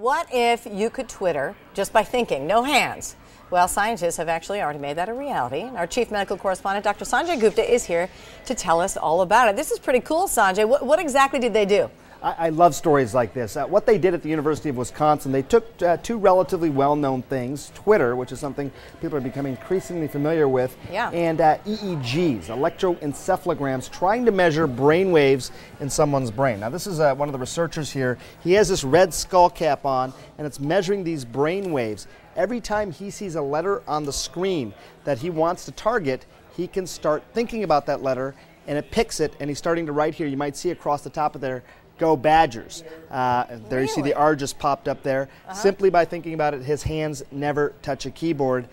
What if you could Twitter just by thinking, no hands? Well, scientists have actually already made that a reality. Our chief medical correspondent, Dr. Sanjay Gupta, is here to tell us all about it. This is pretty cool, Sanjay. What exactly did they do? I love stories like this. What they did at the University of Wisconsin, they took two relatively well-known things, Twitter, which is something people are becoming increasingly familiar with, and EEGs, electroencephalograms, trying to measure brain waves in someone's brain. Now, this is one of the researchers here. He has this red skull cap on, and it's measuring these brain waves. Every time he sees a letter on the screen that he wants to target, he can start thinking about that letter, and it picks it, and he's starting to write here. You might see across the top of there, Go Badgers. There you see the R just popped up there. Simply by thinking about it, his hands never touch a keyboard.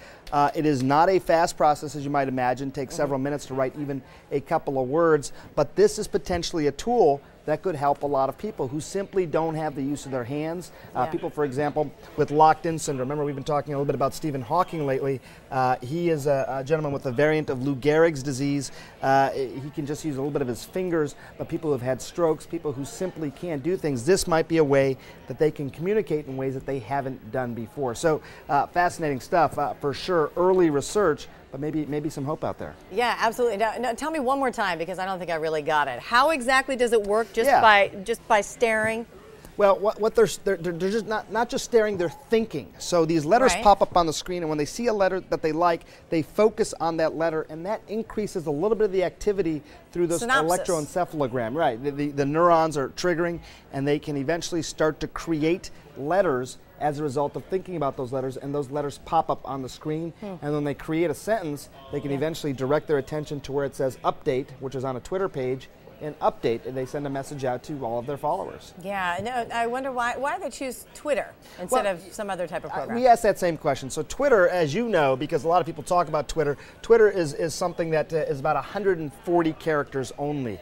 It is not a fast process, as you might imagine. It takes several minutes to write even a couple of words, but this is potentially a tool that could help a lot of people who simply don't have the use of their hands. People, for example, with locked-in syndrome. Remember, we've been talking a little bit about Stephen Hawking lately. He is a gentleman with a variant of Lou Gehrig's disease. He can just use a little bit of his fingers, but people who have had strokes, people who simply can't do things, this might be a way that they can communicate in ways that they haven't done before. So fascinating stuff, for sure. Early research, but maybe some hope out there. Yeah, absolutely. Now, tell me one more time, because I don't think I really got it. How exactly does it work? Just by staring? Well, what they're just not just staring, they're thinking. So these letters pop up on the screen, and when they see a letter that they like, they focus on that letter, and that increases a little bit of the activity through this electroencephalogram. Right, the neurons are triggering, and they can eventually start to create letters as a result of thinking about those letters, and those letters pop up on the screen. And when they create a sentence, they can eventually direct their attention to where it says update, which is on a Twitter page, and update, and they send a message out to all of their followers. Yeah, no, I wonder why they choose Twitter instead of some other type of program. We asked that same question. So Twitter, as you know, because a lot of people talk about Twitter, Twitter is something that is about 140 characters only.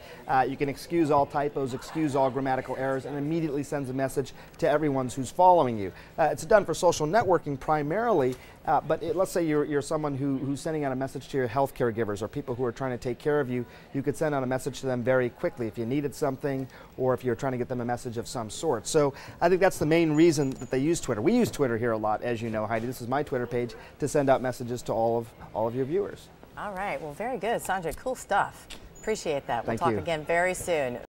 You can excuse all typos, excuse all grammatical errors, and immediately sends a message to everyone who's following you. It's done for social networking primarily, but let's say you're someone who's sending out a message to your health caregivers or people who are trying to take care of you. You could send out a message to them very quickly if you needed something or if you're trying to get them a message of some sort. So I think that's the main reason that they use Twitter. We use Twitter here a lot, as you know, Heidi. This is my Twitter page to send out messages to all of your viewers. All right. Well, very good, Sanjay. Cool stuff. Appreciate that. We'll Thank talk you. again very soon.